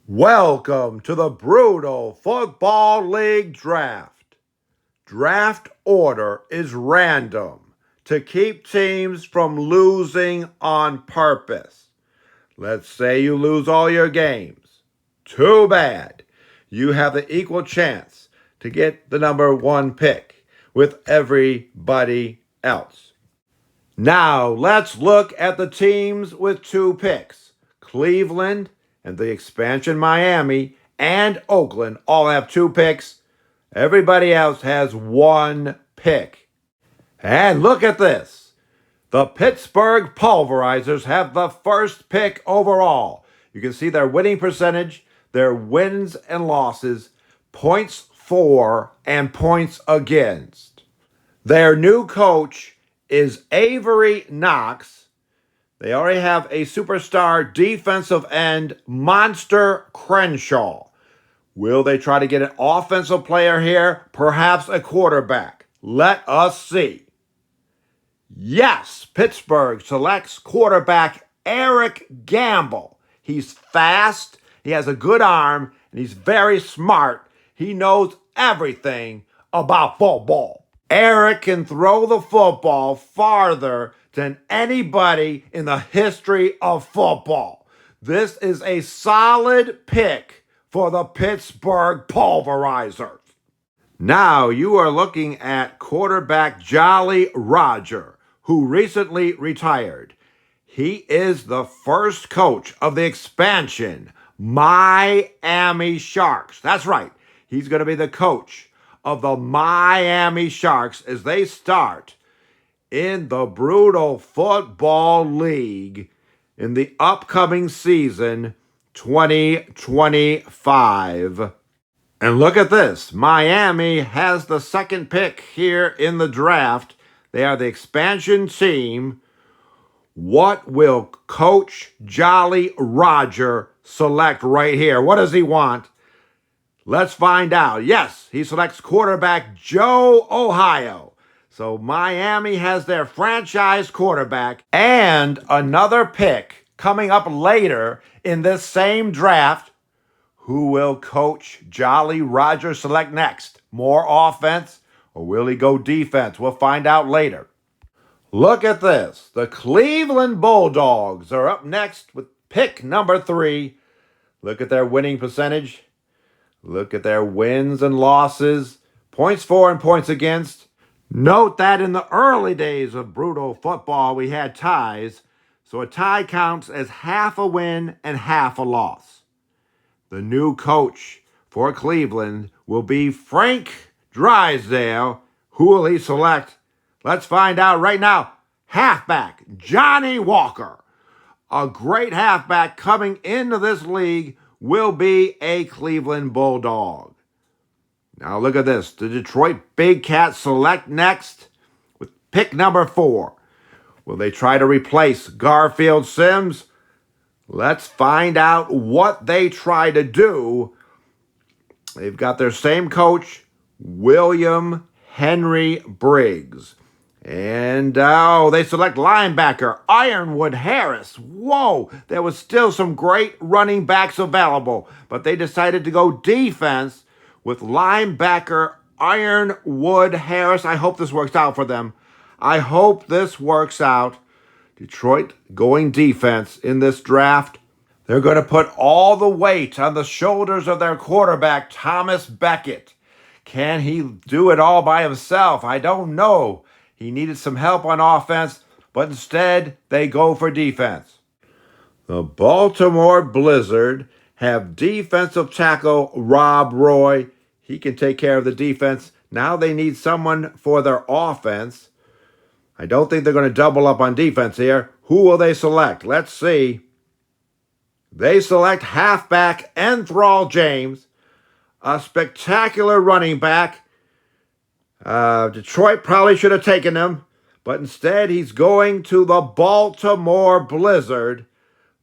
Welcome to the Brutal Football League Draft. Draft order is random to keep teams from losing on purpose. Let's say you lose all your games. Too bad. You have the equal chance to get the number one pick with everybody else. Now let's look at the teams with two picks. Cleveland and the expansion Miami and Oakland all have two picks. Everybody else has one pick. And look at this. The Pittsburgh Pulverizers have the first pick overall. You can see their winning percentage, their wins and losses, points for, and points against. Their new coach is Avery Knox. They already have a superstar defensive end, Monster Crenshaw. Will they try to get an offensive player here? Perhaps a quarterback. Let us see. Yes, Pittsburgh selects quarterback Eric Gamble. He's fast, he has a good arm, and he's very smart. He knows everything about football. Eric can throw the football farther than anybody in the history of football. This is a solid pick for the Pittsburgh Pulverizers. Now you are looking at quarterback Jolly Roger, who recently retired. He is the first coach of the expansion Miami Sharks. That's right. He's going to be the coach of the Miami Sharks as they start in the Brutal Football League in the upcoming season 2025. And look at this. Miami has the second pick here in the draft. They are the expansion team. What will Coach Jolly Roger select right here? What does he want? Let's find out. Yes, he selects quarterback Joe Ohio. So Miami has their franchise quarterback and another pick coming up later in this same draft. Who will Coach Jolly Roger select next? More offense or will he go defense? We'll find out later. Look at this. The Cleveland Bulldogs are up next with pick number 3. Look at their winning percentage. Look at their wins and losses, points for and points against. Note that in the early days of brutal football, we had ties, so a tie counts as half a win and half a loss. The new coach for Cleveland will be Frank Drysdale. Who will he select? Let's find out right now. Halfback Johnny Walker. A great halfback coming into this league will be a Cleveland Bulldog. Now look at this. The Detroit Big Cats select next with pick number 4. Will they try to replace Garfield Sims? Let's find out what they try to do. They've got their same coach, William Henry Briggs. And they select linebacker Ironwood Harris. Whoa, there was still some great running backs available, but they decided to go defense with linebacker Ironwood Harris. I hope this works out for them. I hope this works out. Detroit going defense in this draft. They're going to put all the weight on the shoulders of their quarterback, Thomas Beckett. Can he do it all by himself? I don't know. He needed some help on offense, but instead they go for defense. The Baltimore Blizzard have defensive tackle Rob Roy. He can take care of the defense. Now they need someone for their offense. I don't think they're going to double up on defense here. Who will they select? Let's see. They select halfback Enthrall James, a spectacular running back. Detroit probably should have taken him, but instead he's going to the Baltimore Blizzard.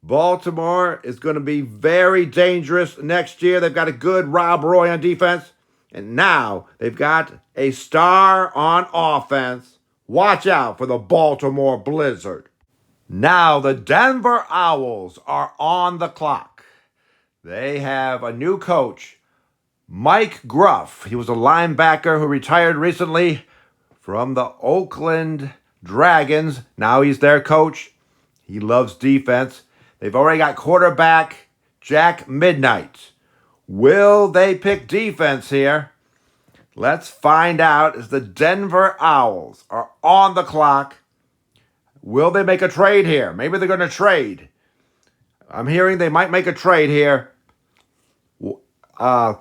Baltimore is going to be very dangerous next year. They've got a good Rob Roy on defense, and now they've got a star on offense. Watch out for the Baltimore Blizzard. Now the Denver Owls are on the clock. They have a new coach, Mike Gruff. He was a linebacker who retired recently from the Oakland Dragons. Now he's their coach. He loves defense. They've already got quarterback Jack Midnight. Will they pick defense here? Let's find out as the Denver Owls are on the clock. Will they make a trade here? Maybe they're going to trade. I'm hearing they might make a trade here. No,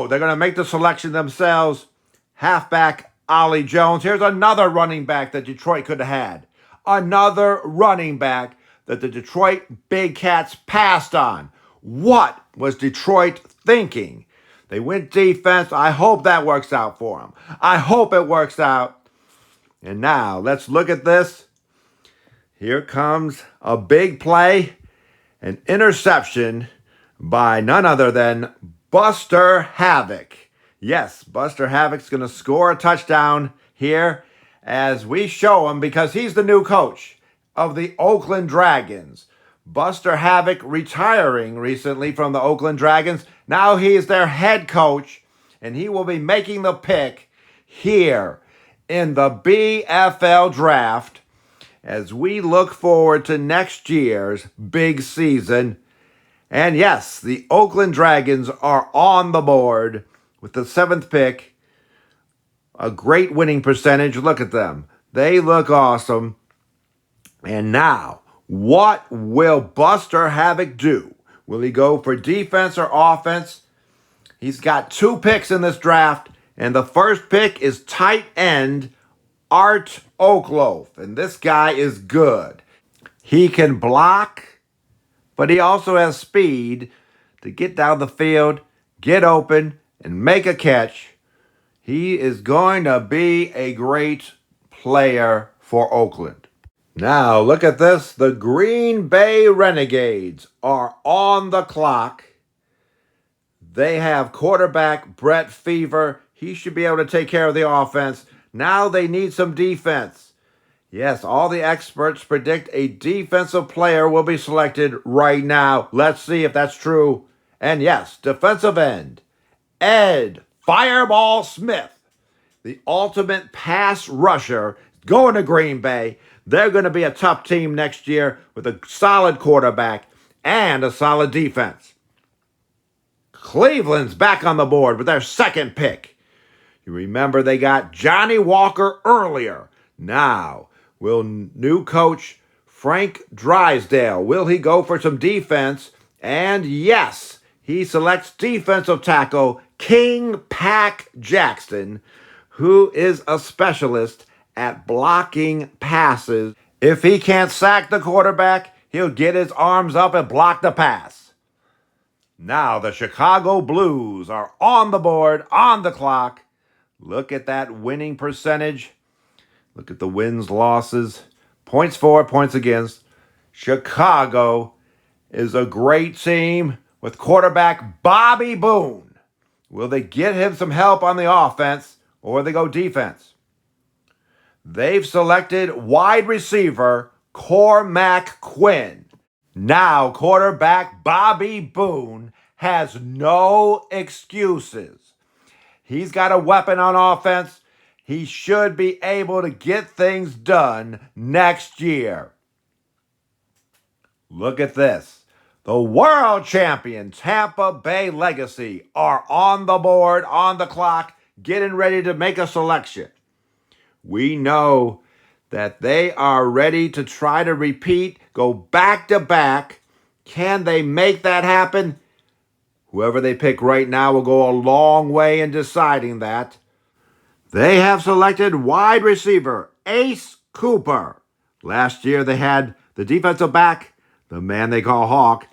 they're going to make the selection themselves. Halfback Ollie Jones. Here's another running back that Detroit could have had. Another running back that the Detroit Big Cats passed on. What was Detroit thinking? They went defense. I hope that works out for them. I hope it works out. And now let's look at this. Here comes a big play, an interception by none other than Buster Havoc. Yes, Buster Havoc's going to score a touchdown here as we show him because he's the new coach of the Oakland Dragons. Buster Havoc retiring recently from the Oakland Dragons. Now he's their head coach, and he will be making the pick here in the BFL Draft as we look forward to next year's big season. And yes, the Oakland Dragons are on the board with the 7th pick. A great winning percentage. Look at them. They look awesome. And now, what will Buster Havoc do? Will he go for defense or offense? He's got 2 picks in this draft, and the first pick is tight end Art Oakloaf. And this guy is good. He can block, but he also has speed to get down the field, get open, and make a catch. He is going to be a great player for Oakland. Now, look at this. The Green Bay Renegades are on the clock. They have quarterback Brett Fever. He should be able to take care of the offense. Now they need some defense. Yes, all the experts predict a defensive player will be selected right now. Let's see if that's true. And yes, defensive end, Ed Fireball Smith, the ultimate pass rusher, going to Green Bay. They're going to be a tough team next year with a solid quarterback and a solid defense. Cleveland's back on the board with their 2nd pick. You remember they got Johnny Walker earlier. Now, will new coach Frank Drysdale, will he go for some defense? And yes, he selects defensive tackle King Pack Jackson, who is a specialist at blocking passes. If he can't sack the quarterback, he'll get his arms up and block the pass. Now the Chicago Blues are on the board, on the clock. Look at that winning percentage. Look at the wins, losses, points for, points against. Chicago is a great team with quarterback Bobby Boone. Will they get him some help on the offense or they go defense? They've selected wide receiver Cormac Quinn. Now quarterback Bobby Boone has no excuses. He's got a weapon on offense. He should be able to get things done next year. Look at this. The world champion Tampa Bay Legacy are on the board, on the clock, getting ready to make a selection. We know that they are ready to try to repeat, go back to back. Can they make that happen? Whoever they pick right now will go a long way in deciding that. They have selected wide receiver Ace Cooper. Last year they had the defensive back, the man they call Hawk.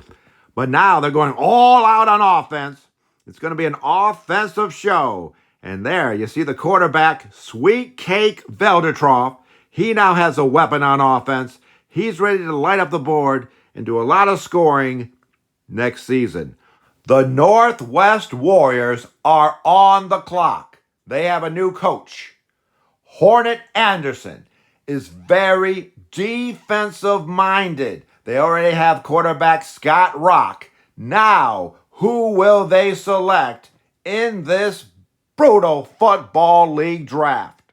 But now they're going all out on offense. It's going to be an offensive show. And there you see the quarterback, Sweet Cake Veldertroff. He now has a weapon on offense. He's ready to light up the board and do a lot of scoring next season. The Northwest Warriors are on the clock. They have a new coach. Hornet Anderson is very defensive-minded. They already have quarterback Scott Rock. Now, who will they select in this brutal football league draft?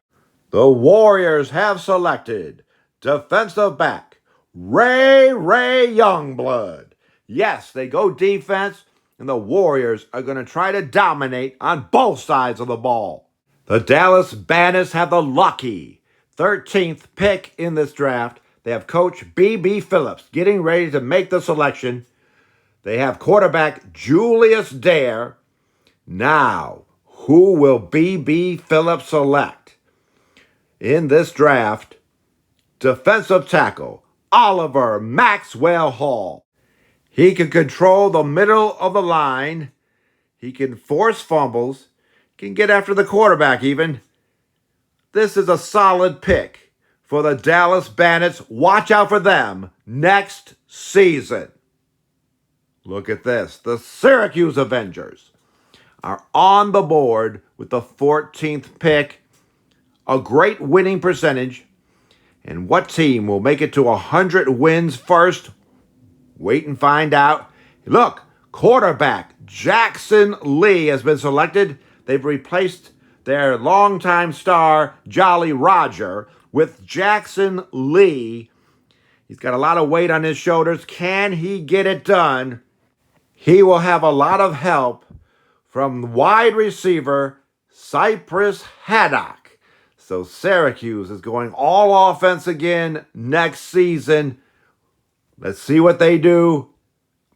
The Warriors have selected defensive back Ray Youngblood. Yes, they go defense, and the Warriors are going to try to dominate on both sides of the ball. The Dallas Bandits have the lucky 13th pick in this draft. They have coach B.B. Phillips getting ready to make the selection. They have quarterback Julius Dare. Now, who will B.B. Phillips select in this draft? Defensive tackle Oliver Maxwell Hall. He can control the middle of the line. He can force fumbles. Can get after the quarterback even. This is a solid pick for the Dallas Bandits. Watch out for them next season. Look at this. The Syracuse Avengers are on the board with the 14th pick. A great winning percentage. And what team will make it to 100 wins first? Wait and find out. Look, quarterback Jackson Lee has been selected. They've replaced their longtime star, Jolly Roger, with Jackson Lee. He's got a lot of weight on his shoulders. Can he get it done? He will have a lot of help from wide receiver Cypress Haddock. So Syracuse is going all offense again next season. Let's see what they do.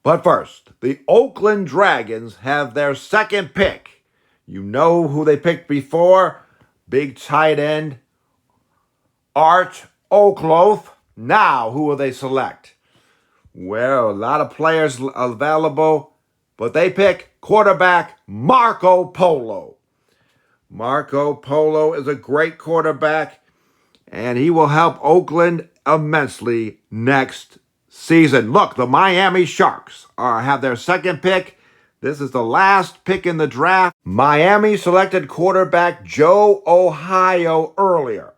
But first, the Oakland Dragons have their second pick. You know who they picked before? Big tight end Art Oakloth. Now, who will they select? Well, a lot of players available, but they pick quarterback Marco Polo. Marco Polo is a great quarterback, and he will help Oakland immensely next season. Look, the Miami Sharks have their second pick. This is the last pick in the draft. Miami selected quarterback Joe Ohio earlier.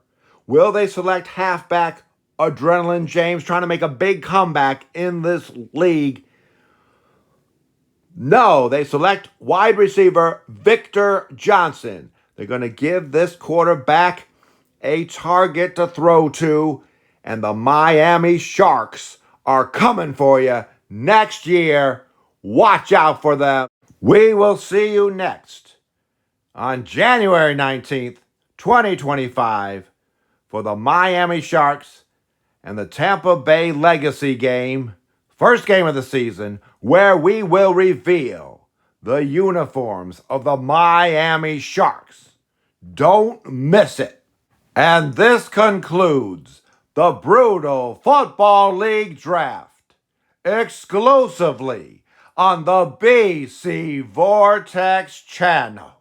Will they select halfback Adrenaline James, trying to make a big comeback in this league? No, they select wide receiver Victor Johnson. They're going to give this quarterback a target to throw to, and the Miami Sharks are coming for you next year. Watch out for them. We will see you next on January 19th, 2025 for the Miami Sharks and the Tampa Bay Legacy game, first game of the season, where we will reveal the uniforms of the Miami Sharks. Don't miss it. And this concludes the Brutal Football League Draft, exclusively on the BC Vortex channel.